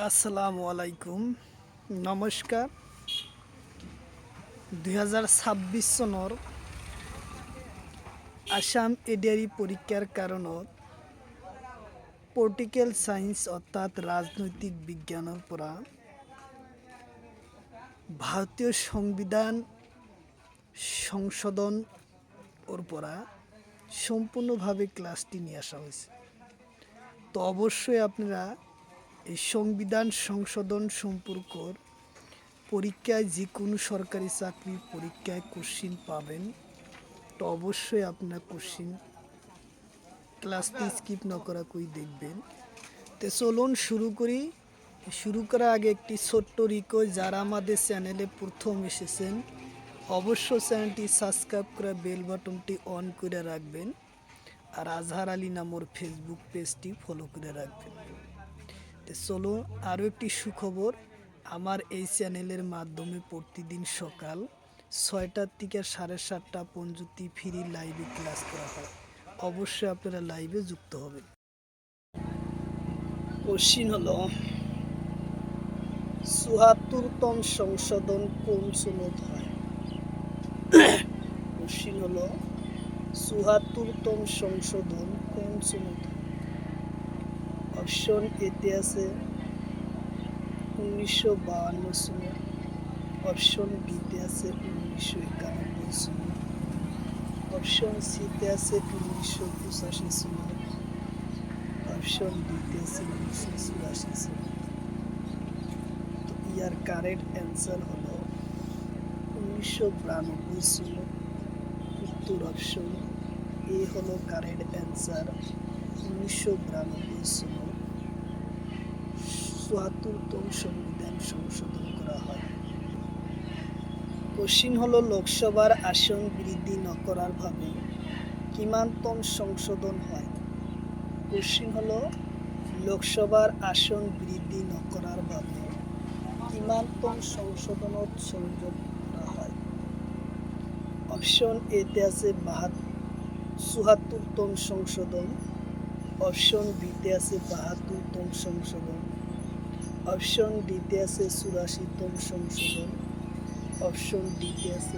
আসসালামু আলাইকুম। নমস্কাৰ। 2026 চনৰ আসাম এডিআৰি পৰীক্ষাৰ কাৰণত পলিটিকেল সায়েন্স অৰ্থাৎ ৰাজনৈতিক বিজ্ঞানৰ পৰা ভাৰতীয় সংবিধান সংশোধনৰ পৰা সম্পূর্ণভাবে ক্লাসটি নিয়ে আসা হয়েছে। তো অবশ্যই আপনারা এই সংবিধান সংশোধন সম্পর্কর পরীক্ষায় যে কোনো সরকারি চাকরির পরীক্ষায় কোশ্চিন পাবেন। তো অবশ্যই আপনারা কোশ্চিন ক্লাসটি স্কিপ না করা কই দেখবেন। তো চলুন শুরু করি। শুরু করার আগে একটি ছোট্ট রিকোয়েস্ট, যারা আমাদের চ্যানেলে প্রথম এসেছেন অবশ্যই চ্যানেলটি সাবস্ক্রাইব করে বেল বাটনটি অন করে রাখবেন, আর আজহার আলী নামর ফেসবুক পেজটি ফলো করে রাখবেন। তো চলো, আরও একটি সুখবর, আমার এই চ্যানেলের মাধ্যমে প্রতিদিন সকাল 6টা থেকে 7:30 পর্যন্ত ফ্রি লাইভে ক্লাস করা হয়। অবশ্যই আপনারা লাইভে যুক্ত হবেন। কোশ্চিন হলো ৭৪তম সংশোধন কোন সনদ হয়? কোশ্চিন হলো ৭৪তম সংশোধন কোন সনদ হয়? অপশন এতে আছে 1952 সনদ, অপশন বিতে আছে 1991 সনদ, অপশন সিতে আছে 1985 সনদ, অপশন ডিতে আছে 1984 সনদ। তো ইয়ার কারেক্ট অ্যান্সার হলো 1992 সনদ। উত্তর অপশন এ হলো কারেক্ট অ্যান্সার, 1992 সনদ ৭৪তম সংবিধান সংশোধন করা হয়। কোশ্চিন হলো লোকসভার আসন বৃদ্ধি ন করার ভাবে কিমানতম সংশোধন হয়? কোশ্চিন হলো লোকসভার আসন বৃদ্ধি ন করার ভাবে কিমানতম সংশোধনত সংযোগ করা হয়? অপশন এতে আছে ৭৪তম সংশোধন, অপশন বিতে আছে ৭২তম সংশোধন, অপশন ডিতে আছে ৮৪তম সংশোধন, অপশন ডিতে আছে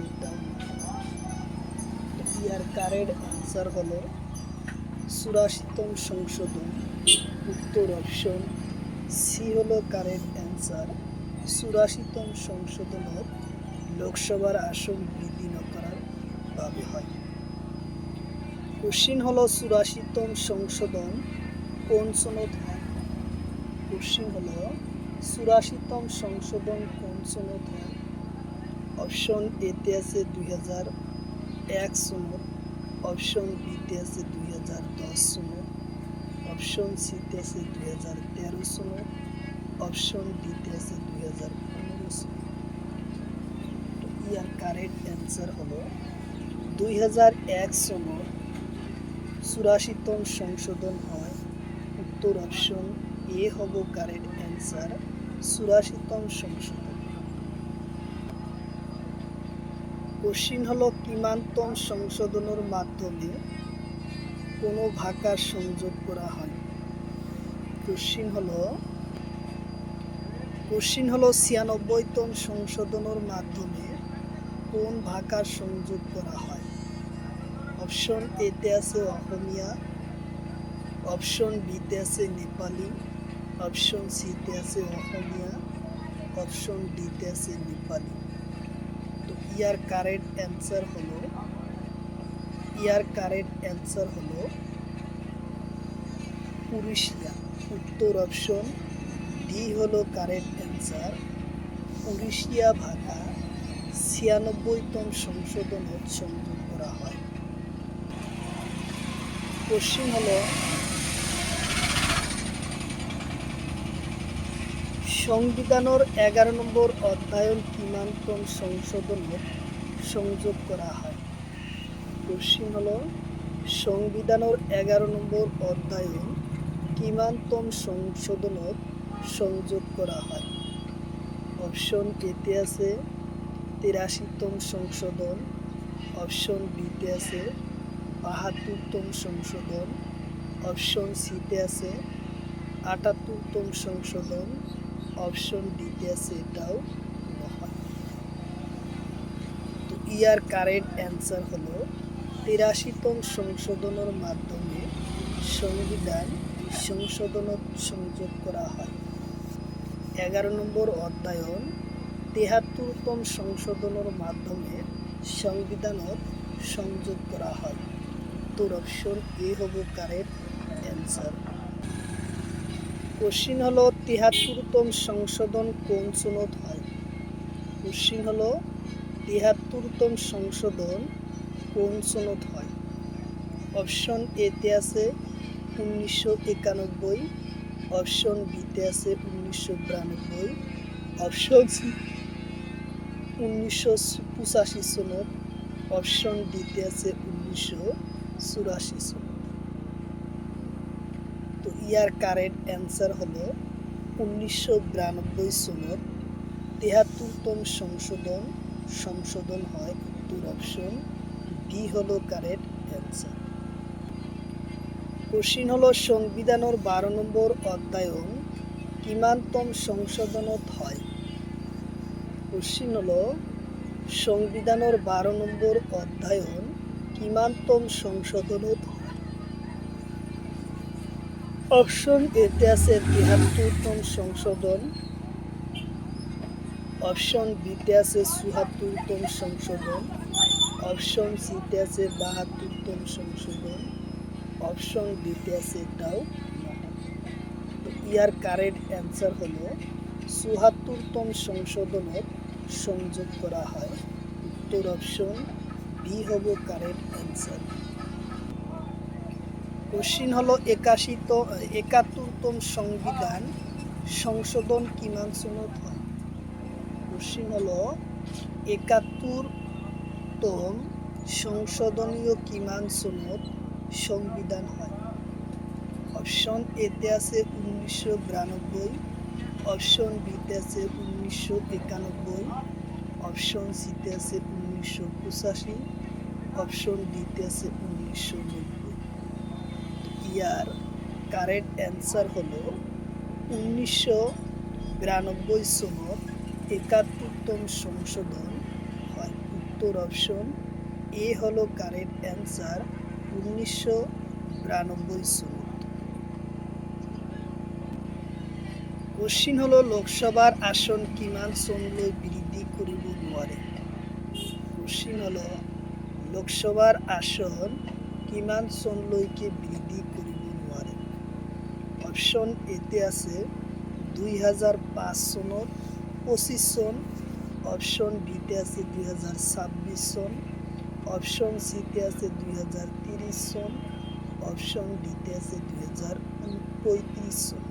ইয়ার কারেক্ট অ্যান্সার হলো ৮৪তম সংশোধন। উত্তর অপশন সি হলো কারেক্ট অ্যান্সার, ৮৪তম সংশোধনত লোকসভার আসন বৃদ্ধি ন করার ভাবে হয়। কোশ্চিন হলো ৮৪তম সংশোধন কোন সনদ হয়? কোশ্চিন হলো ৮৪তম সংশোধন কোন সনদ হয়? অপশন এতে আছে 2001 সনদ, অপশন বিতে আছে 2010 সনদ, অপশন সিতে আছে 2013 সনদ, অপশন ডিতে আছে 2015 সনদ। তো ইয়ার কারেক্ট অ্যান্সার হলো 2001 সনদ ৮৪তম সংশোধন হয়। উত্তর অপশন এ হব কারেক্ট অ্যান্সার, ৮৪তম সংশোধন। কোশ্চিন হলো কিমানতম সংশোধনের মাধ্যমে কোনো ভাষার সংযোগ করা হয়? কোশ্চিন হলো ৯৬তম সংশোধনের মাধ্যমে কোন ভাষার সংযোগ করা হয়? অপশন এতে আছে অসমীয়া, অপশন বিতে আছে নেপালি, অপশন সিতে আছে অসমীয়া, অপশন ডিতে আছে নেপালি। তো ইয়ার কারেক্ট অ্যান্সার হলো উড়িষ্যা। উত্তর অপশন ডি হলো কারেক্ট অ্যান্সার, উড়িষ্যা ভাষা ৯৬তম সংশোধনত সংযোগ করা হয়। কোশ্চিন হলো সংবিধানের 11 নম্বর অধ্যায়ন কিমানতম সংশোধনত সংযোগ করা হয়? কোশ্চিন হলো সংবিধানের 11 নম্বর অধ্যায়ন কিমানতম সংশোধনত সংযোগ করা হয়? অপশন এতে আছে ৮৩তম সংশোধন, অপশন বিতে আছে ৭২তম সংশোধন, অপশন সিতে আছে ৭৮তম সংশোধন, অপশন ডিতে আছে এটাও নয়। তো ইয়ার কারেক্ট অ্যান্সার হলো 83তম সংশোধনের মাধ্যমে সংবিধান সংশোধনত সংযোগ করা হয়। 11 নম্বর অধ্যায়ন 73তম সংশোধনের মাধ্যমে সংবিধানত সংযোগ করা হয়। উত্তর অপশন এ হব কারেক্ট অ্যান্সার। কোশ্চিন হলো 73তম সংশোধন কোন সনদ হয়? কোশ্চিন হলো 73তম সংশোধন কোন সনদ হয়? অপশন এতে আছে 1991, অপশন বিতে আছে 1992, অপশন সি 1985 সনদ, অপশন ডিতে আছে 1984 সনদ। তো ইয়ার কারেক্ট অ্যান্সার হলো 1992 সনদ 73তম সংশোধন হয়। উত্তর অপশন বি হলো কারেক্ট অ্যান্সার। কোশ্চিন হলো সংবিধানের 12 নম্বর অধ্যায়ন কিমানতম সংশোধনত হয়? কোশ্চিন হলো সংবিধানের 12 নম্বর অধ্যায়ন কিমানতম সংশোধনত হয়? অপশন এতে আছে 73তম সংশোধন, অপশন বিতে আছে 74তম সংশোধন, অপশন সিতে আছে 72তম সংশোধন, অপশন ডিতে আছে এটাও নয়। তো ইয়ার কারেক্ট অ্যান্সার হলো 74তম সংশোধনত সংযোগ করা হয়। উত্তর অপশন বি হব কারেক্ট অ্যান্সার। কোশ্চিন হলো 71তম সংবিধান সংশোধন কিমান সনদ হয়? কোশ্চিন হলো 71তম সংশোধনীয় কিমান সনদ সংবিধান হয়? অপশন এতে আছে 1992, অপশন বিতে আছে 1991, অপশন সিতে আছে 1985, অপশন ডিতে আছে 1990। ইয়ার কারেক্ট অ্যান্সার হলো 1992 সনদ 71তম সংশোধন হয়। উত্তর অপশন এ হলো কারেক্ট অ্যান্সার 1992 সনদ। কোশ্চিন হলো লোকসভার আসন কিমান চনলৈ বৃদ্ধি কৰিব নোৱাৰে? কোশ্চিন হলো লোকসভার আসন কিমান চনলৈকে বৃদ্ধি কৰিব নোৱাৰে? অপশন এতে আছে 2005 চনত 25 চন, অপশন বিতে আছে 2026 চন, অপশন সিতে আছে 2030 চন, অপশন ডিতে আছে 2035 চন।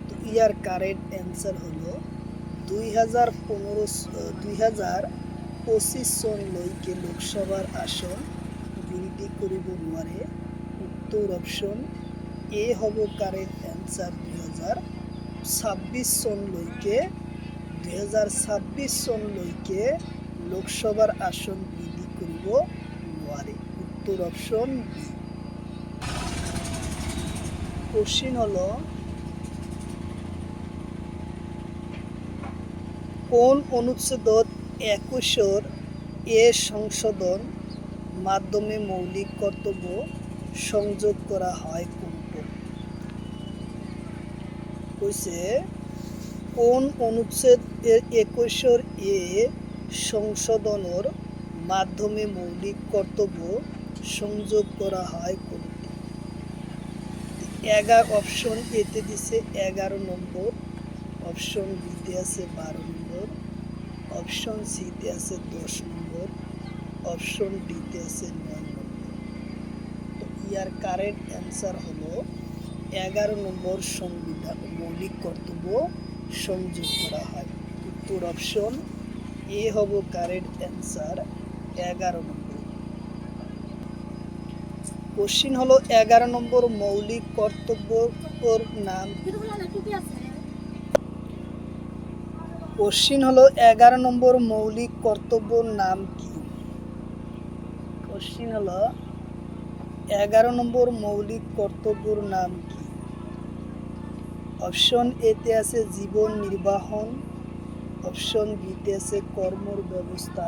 তো ইয়ার কারেক্ট অ্যান্সার হলো 2025 চনলৈকে লোকসভার আসন বৃদ্ধি কৰিব নোৱাৰে। উত্তর অপশন এ হব কারেক্ট অ্যান্সার 2026 চনলৈকে লোকসভার আসন বৃদ্ধি কৰিব নোৱাৰে। উত্তর অপশন বি। কোশ্চিন হলো কোন অনুচ্ছেদত 21 এ সংশোধন মাধ্যমে মৌলিক কর্তব্য সংযোগ করা হয়? কোনটো কইছে কোন অনুচ্ছেদ 21 এ সংশোধনের মাধ্যমে মৌলিক কর্তব্য সংযোগ করা হয়? কোনটি? অপশন এতে দিছে 11 নম্বর, অপশন বিতে আছে 12 নম্বর, অপশন সিতে আছে 10 নম্বর, অপশন ডিতে আছে 9 নম্বর। তো ইয়ার কারেক্ট অ্যান্সার হলো 11 নম্বর সংবিধান মৌলিক কর্তব্য সংযোগ করা হয়। উত্তর অপশন এ হব কারেক্ট অ্যান্সার 11 নম্বর। কোশ্চিন হলো 11 নম্বর মৌলিক কর্তব্যর নাম। কোশ্চিন হলো 11 নম্বর মৌলিক কর্তব্যর নাম কি? কোশ্চিন হলো 11 নম্বর মৌলিক কর্তব্যর নাম কি? অপশন এতে আছে জীবন নির্বাহন, অপশন বিতে আছে কর্মর ব্যবস্থা,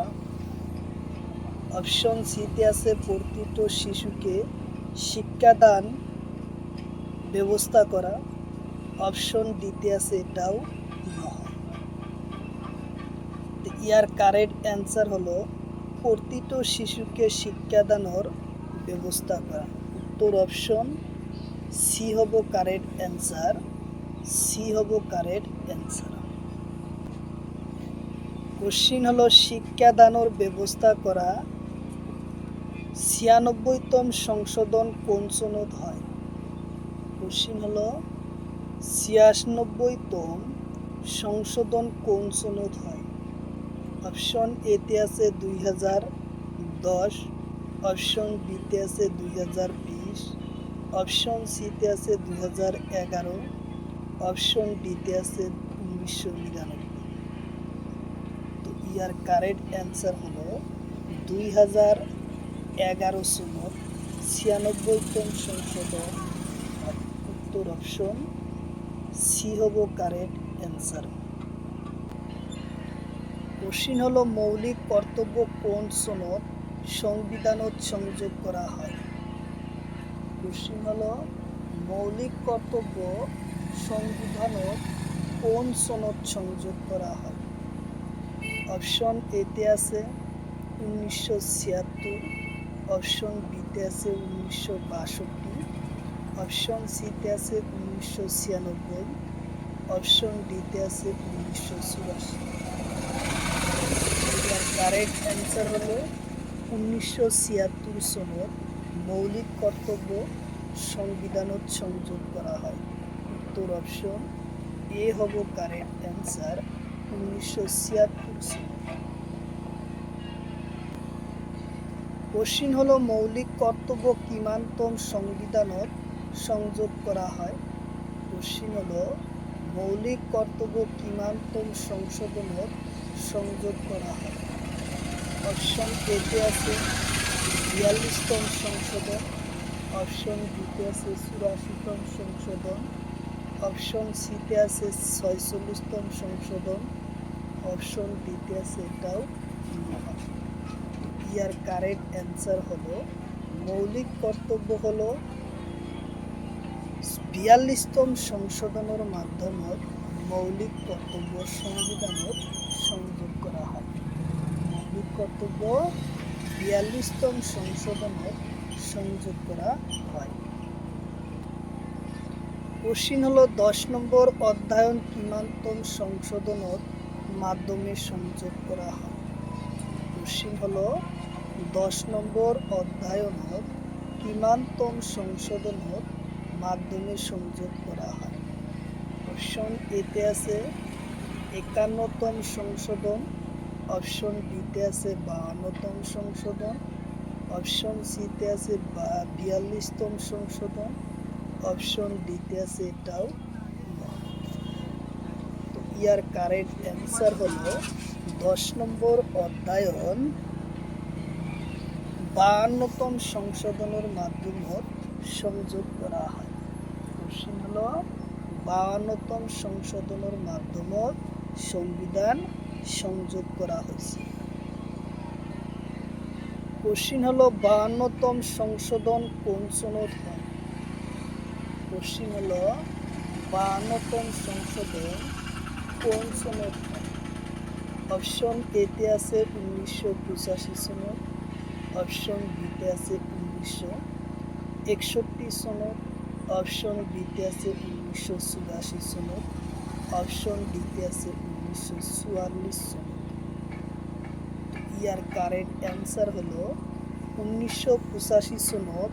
অপশন সিতে আছে প্রতিটি শিশুকে শিক্ষাদান ব্যবস্থা করা, অপশন ডিতে আছে এটাও নয়। ইয়ার কারেক্ট অ্যান্সার হলো প্রতিটি শিশুকে শিক্ষাদানের ব্যবস্থা করা। উত্তর অপশন সি হব কারেক্ট অ্যান্সার, সি হব কারেক্ট অ্যান্সার। কোশ্চিন হলো শিক্ষাদানের ব্যবস্থা করা ৯৬তম সংশোধন কোন সনদ হয়? কোশ্চিন হলো ৯৬তম সংশোধন কোন সনদ হয়? অপশন এতে আছে ২০১০, অপশন বিতে আছে ২০২০, অপশন সিতে আছে ২০১১, অপশন ডিতে আছে ১৯৯৯। তো ইয়ার কারেক্ট অ্যান্সার হলো ২০১১ সনদ ৯৬তম সংশোধন। উত্তর অপশন সি হব কারেক্ট অ্যান্সার। কোশ্চিন হলো মৌলিক কর্তব্য কোন সনদ সংবিধানত সংযোগ করা হয়? কোশ্চিন হলো মৌলিক কর্তব্য সংবিধানত কোন সনদ সংযোগ করা হয়? অপশন এতে আছে ১৯৭৬, অপশন বিতে আছে ১৯৬২, অপশন সিতে আছে ১৯৯৬, অপশন ডিতে আছে ১৯৮৪। কারেক্ট অ্যান্সার হলো ১৯৭৬ সনদ মৌলিক কর্তব্য সংবিধানত সংযোগ করা হয়। উত্তর অপশন এ হব কারেক্ট অ্যান্সার, ১৯৭৬ সনদ। কোশ্চিন হলো মৌলিক কর্তব্য কিমানতম সংবিধানত সংযোগ করা হয়? কোশ্চিন হলো মৌলিক কর্তব্য কিমানতম সংশোধনত সংযোগ করা হয়? অপশন এতে আছে ৪২তম সংশোধন, অপশন বিতে আছে ৮৪তম সংশোধন, অপশন সিতে আছে ৪৬তম সংশোধন, অপশন ডিতে আছে এটাও নয়। ইয়ার কারেক্ট অ্যান্সার হলো মৌলিক কর্তব্য হলো ৪২তম সংশোধনের মাধ্যমে মৌলিক কর্তব্য সংবিধানত সংযোগ করা হয়। মৌলিক কর্তব্য ৪২তম সংশোধনত সংযোগ করা হয়। কোশ্চিন হলো ১০ নম্বর অধ্যায়ন কিমানতম সংশোধনের মাধ্যমে সংযোগ করা হয়? কোশ্চিন হলো ১০ নম্বর অধ্যায়নত কিমানতম সংশোধনের মাধ্যমে সংযোগ করা হয়? অপশন এতে আছে ৫১তম সংশোধন, অপশন বিতে আছে ৫২তম সংশোধন, অপশন সিতে আছে ৪২তম সংশোধন, অপশন ডিতে আছে এটাও নয়। তো ইয়ার কারেক্ট অ্যান্সার হলো ১০ নম্বর অধ্যায়ন ৫২তম সংশোধনের মাধ্যমে সংযোগ করা হয়। কোশ্চিন হলো ৫২তম সংশোধনের মাধ্যমে সংবিধান সংযোগ করা হয়েছে। কোশ্চিন হলো ৫২তম সংশোধন কোন সনদ হয়? কোশ্চিন হলো ৫২তম সংশোধন কোন সনদ হয়? অপশন এতে আছে ১৯৮৫ সনদ, অপশন বিতে আছে ১৯৬১ সনদ, অপশন বিতে আছে ১৯৮৪ সনদ, অপশন ডিতে আছে ১৯৪৪ সনদ। ইয়ার কারেক্ট অ্যান্সার হলো ১৯৮৫ সনদ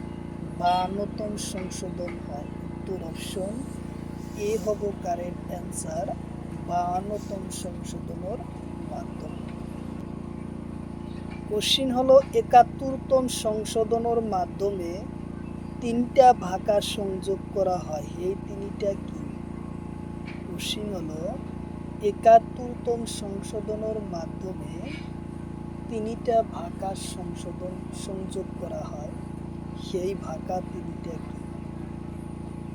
৫২তম সংশোধন হয়। উত্তর অপশন এ হব কারেক্ট অ্যান্সার, ৫২তম সংশোধনের মাধ্যমে। কোশ্চিন হলো ৭১তম সংশোধনের মাধ্যমে ৩টা ভাষা সংযোগ করা হয়, এই ৩টা কি? কোশ্চিন হলো ৭১তম সংশোধনের মাধ্যমে ৩টা ভাষা সংযোগ করা হয়, সেই ভাষা ৩টা কি?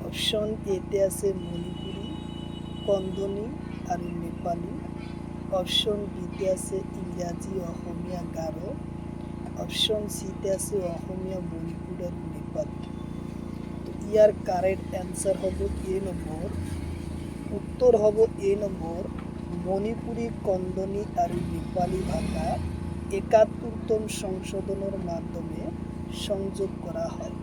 অপশন এতে আছে মণিপুরি, কন্দনী আৰু নেপালী। অপশন বিতে আছে ইংৰাজী, অসমীয়া, গাৰো। অপশন সিতে আছে অসমীয়া, মণিপুৰী আৰু নেপালী। তো ইয়াৰ কারেক্ট অ্যান্সার হ'ব এ নম্বৰ। উত্তর হ'ব এ নম্বৰ। মণিপুৰী, কন্দনী আৰু নেপালী ভাষা ৭১তম সংশোধনৰ মাধ্যমে সংযোগ করা হয়।